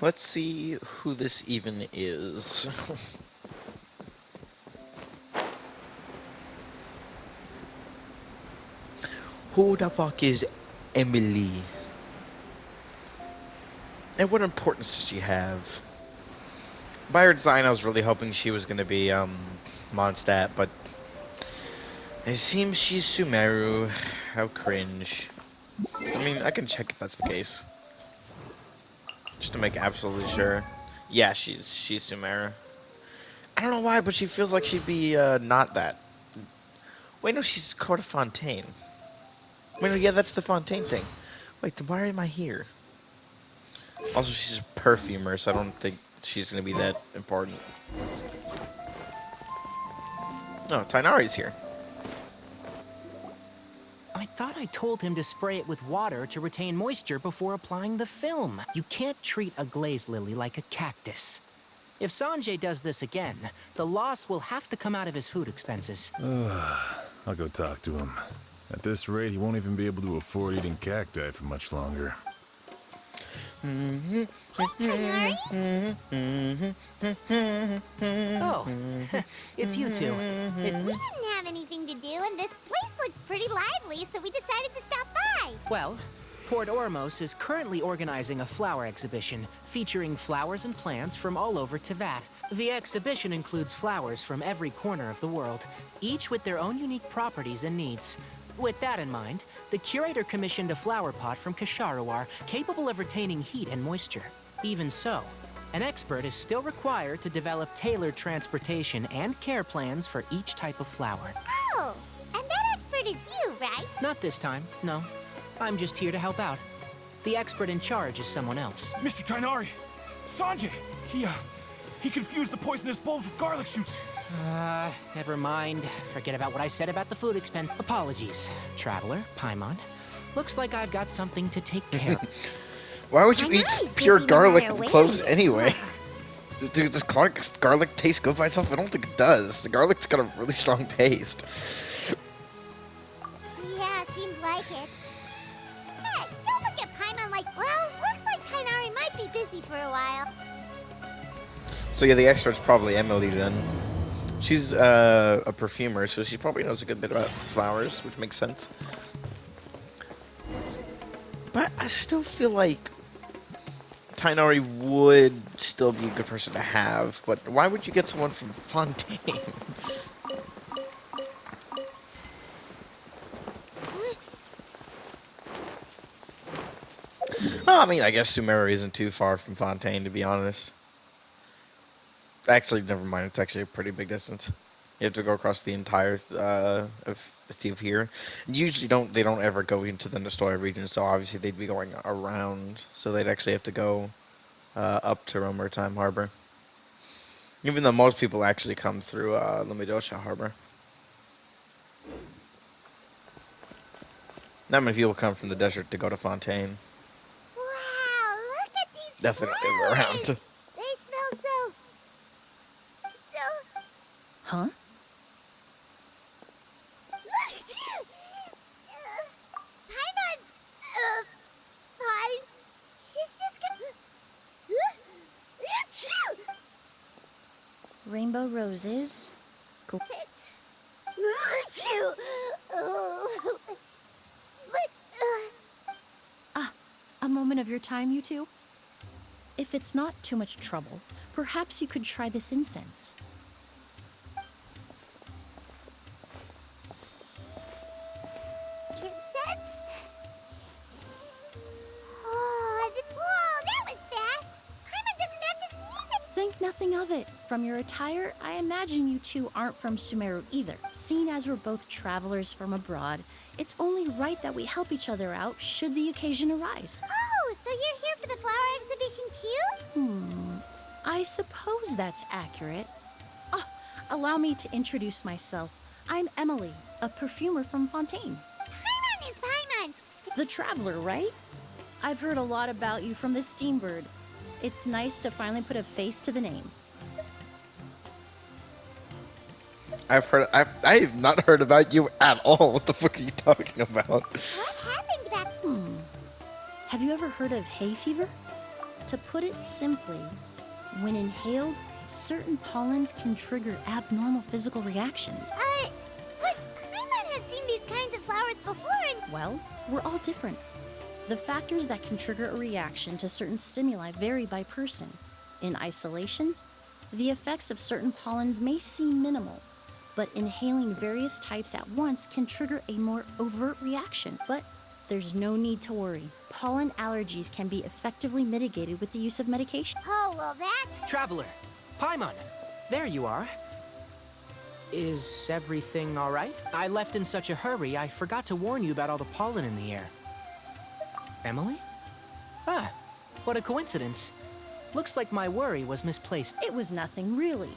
Let's see who this even is. Who the fuck is Emilie? And what importance does she have? By her design, I was really hoping she was gonna be, Mondstadt, but it seems she's Sumeru. How cringe. I mean, I can check if that's the case. Just to make absolutely sure. Yeah, she's Sumeru. I don't know why, but she feels like she'd be, not that. Wait, no, she's Court of Fontaine. Wait, no, yeah, that's the Fontaine thing. Wait, then why am I here? Also, she's a perfumer, so I don't think she's gonna be that important. No, Tainari's here. I thought I told him to spray it with water to retain moisture before applying the film. You can't treat a glaze lily like a cactus. If Sanjay does this again, the loss will have to come out of his food expenses. I'll go talk to him. At this rate, he won't even be able to afford eating cacti for much longer. Oh, it's you two. We didn't have anything to do, and this place looked pretty lively, so we decided to stop by. Well, Port Ormos is currently organizing a flower exhibition featuring flowers and plants from all over Tevat. The exhibition includes flowers from every corner of the world, each with their own unique properties and needs. With that in mind, the curator commissioned a flower pot from Kasharawar capable of retaining heat and moisture. Even so, an expert is still required to develop tailored transportation and care plans for each type of flower. Oh, and that expert is you, right? Not this time, no. I'm just here to help out. The expert in charge is someone else. Mr. Tainari! Sanjay! He confused the poisonous bulbs with garlic shoots. Never mind. Forget about what I said about the food expense. Apologies, Traveler, Paimon. Looks like I've got something to take care of. Why would you eat pure garlic and cloves anyway? Dude, Does garlic taste good by itself? I don't think it does. The garlic's got a really strong taste. Yeah, seems like it. Hey, don't look at Paimon like, well, looks like Tainari might be busy for a while. So yeah, the expert's probably Emilie then. She's a perfumer, so she probably knows a good bit about flowers, which makes sense. But I still feel like Tainari would still be a good person to have, but why would you get someone from Fontaine? Well, I mean, I guess Sumeru isn't too far from Fontaine, to be honest. Actually, never mind. It's actually a pretty big distance. You have to go across the entire of here. Usually, they don't ever go into the Nestoya region, so obviously they'd be going around. So they'd actually have to go up to Romertime Harbor. Even though most people actually come through Lamidosha Harbor. Not many people come from the desert to go to Fontaine. Wow, look at these Definitely flowers. around. They smell so... Huh? Paimon's... fine. She's just gonna... Rainbow roses. Cool. Oh. But, A moment of your time, you two? If it's not too much trouble, perhaps you could try this incense. incense? Oh, whoa, that was fast. Paimon doesn't have to sneeze it. Think nothing of it. From your attire, I imagine you two aren't from Sumeru either. Seeing as we're both travelers from abroad, it's only right that we help each other out should the occasion arise. Oh, so you're here for the flower exhibition too? I suppose that's accurate. Oh, allow me to introduce myself. I'm Emilie, a perfumer from Fontaine. Paimon is Paimon. The traveler, right? I've heard a lot about you from the Steambird. It's nice to finally put a face to the name. I have not heard about you at all. What the fuck are you talking about? What happened back... Have you ever heard of hay fever? To put it simply, when inhaled, certain pollens can trigger abnormal physical reactions. But Paimon has seen these kinds of flowers before and... Well, we're all different. The factors that can trigger a reaction to certain stimuli vary by person. In isolation, the effects of certain pollens may seem minimal, but inhaling various types at once can trigger a more overt reaction. But there's no need to worry. Pollen allergies can be effectively mitigated with the use of medication. Oh, well that's... Traveler, Paimon, there you are. Is everything all right? I left in such a hurry, I forgot to warn you about all the pollen in the air. Emilie? Ah, what a coincidence. Looks like my worry was misplaced. It was nothing, really.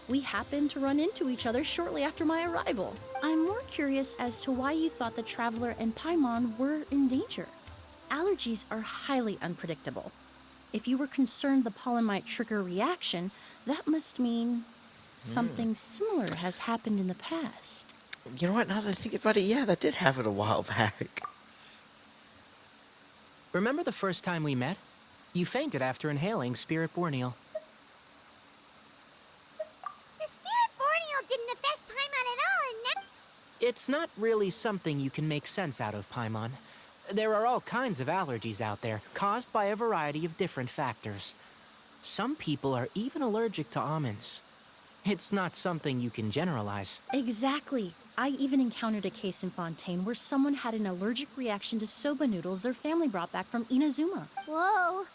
We happened to run into each other shortly after my arrival. I'm more curious as to why you thought the Traveler and Paimon were in danger. Allergies are highly unpredictable. If you were concerned the pollen might trigger a reaction, that must mean something similar has happened in the past. You know what? Now that I think about it, yeah, that did happen a while back. Remember the first time we met? You fainted after inhaling Spirit Borneal. The Spirit Borneal didn't affect Paimon at all and that... It's not really something you can make sense out of, Paimon. There are all kinds of allergies out there, caused by a variety of different factors. Some people are even allergic to almonds. It's not something you can generalize. Exactly. I even encountered a case in Fontaine where someone had an allergic reaction to soba noodles their family brought back from Inazuma. Whoa.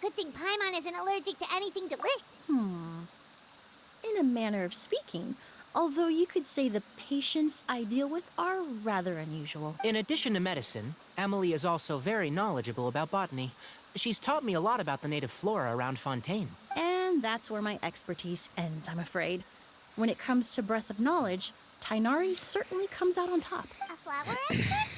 Good thing Paimon isn't allergic to anything delicious. In a manner of speaking, although you could say the patients I deal with are rather unusual. In addition to medicine, Emilie is also very knowledgeable about botany. She's taught me a lot about the native flora around Fontaine. And that's where my expertise ends, I'm afraid. When it comes to breadth of knowledge, Tainari certainly comes out on top. A flower expert?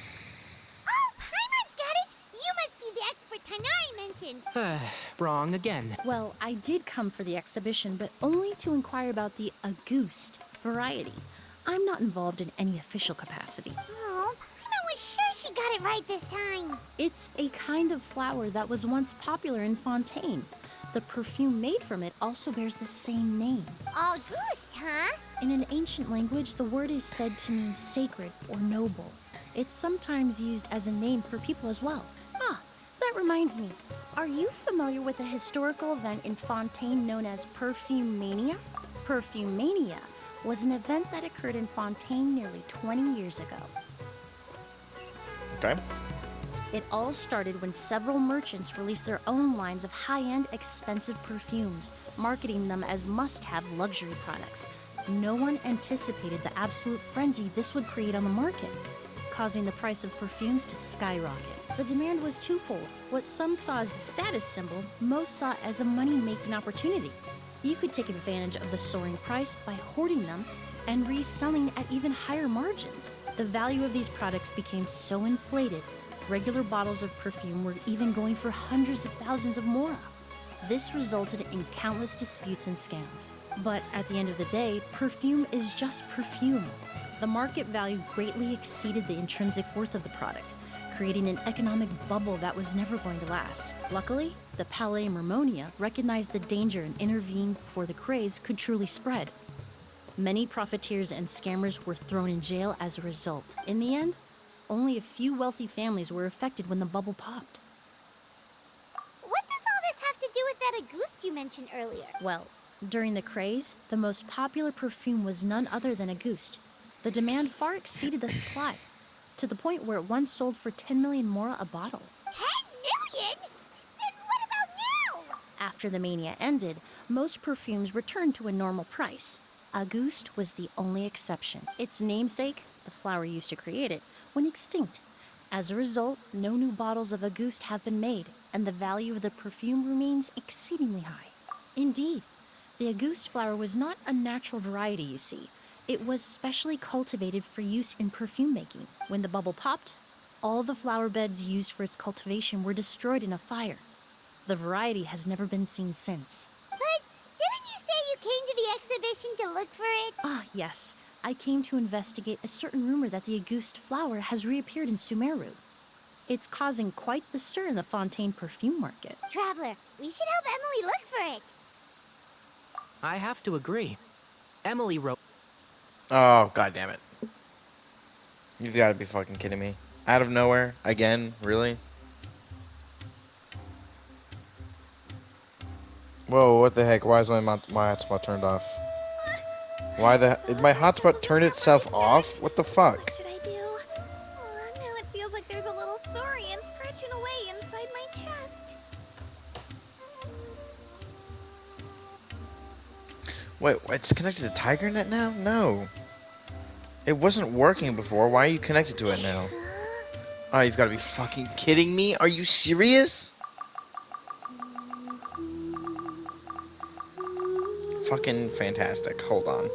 Oh, Paimon's got it! You must be the expert Tainari mentioned. Wrong again. Well, I did come for the exhibition, but only to inquire about the Auguste variety. I'm not involved in any official capacity. Oh, Paimon was sure she got it right this time. It's a kind of flower that was once popular in Fontaine. The perfume made from it also bears the same name. Auguste, huh? In an ancient language, the word is said to mean sacred or noble. It's sometimes used as a name for people as well. Ah, that reminds me. Are you familiar with a historical event in Fontaine known as Perfume Mania? Perfume Mania was an event that occurred in Fontaine nearly 20 years ago. Okay. It all started when several merchants released their own lines of high-end, expensive perfumes, marketing them as must-have luxury products. No one anticipated the absolute frenzy this would create on the market, causing the price of perfumes to skyrocket. The demand was twofold. What some saw as a status symbol, most saw as a money-making opportunity. You could take advantage of the soaring price by hoarding them and reselling at even higher margins. The value of these products became so inflated, regular bottles of perfume were even going for hundreds of thousands of mora. This resulted in countless disputes and scams. But at the end of the day, perfume is just perfume. The market value greatly exceeded the intrinsic worth of the product, creating an economic bubble that was never going to last. Luckily, the Palais Mermonia recognized the danger and intervened before the craze could truly spread. Many profiteers and scammers were thrown in jail as a result. In the end, only a few wealthy families were affected when the bubble popped. What does all this have to do with that Auguste you mentioned earlier? Well, during the craze, the most popular perfume was none other than Auguste. The demand far exceeded the supply, to the point where it once sold for 10 million mora a bottle. 10 million? Then what about now? After the mania ended, most perfumes returned to a normal price. Auguste was the only exception. Its namesake, the flower used to create it, went extinct. As a result, no new bottles of Auguste have been made, and the value of the perfume remains exceedingly high. Indeed, the Auguste flower was not a natural variety, you see. It was specially cultivated for use in perfume making. When the bubble popped, all the flower beds used for its cultivation were destroyed in a fire. The variety has never been seen since. But didn't you say you came to the exhibition to look for it? Ah, yes. I came to investigate a certain rumor that the Auguste flower has reappeared in Sumeru. It's causing quite the stir in the Fontaine perfume market. Traveler, we should help Emily look for it. I have to agree. Emilie wrote. Oh, god damn it. You've got to be fucking kidding me. Out of nowhere? Again? Really? Whoa, what the heck? Why is my hotspot turned off? Why did my hotspot turn itself off? What the fuck? What should I do? Now it feels like there's a little saurian scratching away inside my chest. Wait, it's connected to TigerNet now? No. It wasn't working before. Why are you connected to it now? Oh, you've got to be fucking kidding me. Are you serious? Fucking fantastic. Hold on.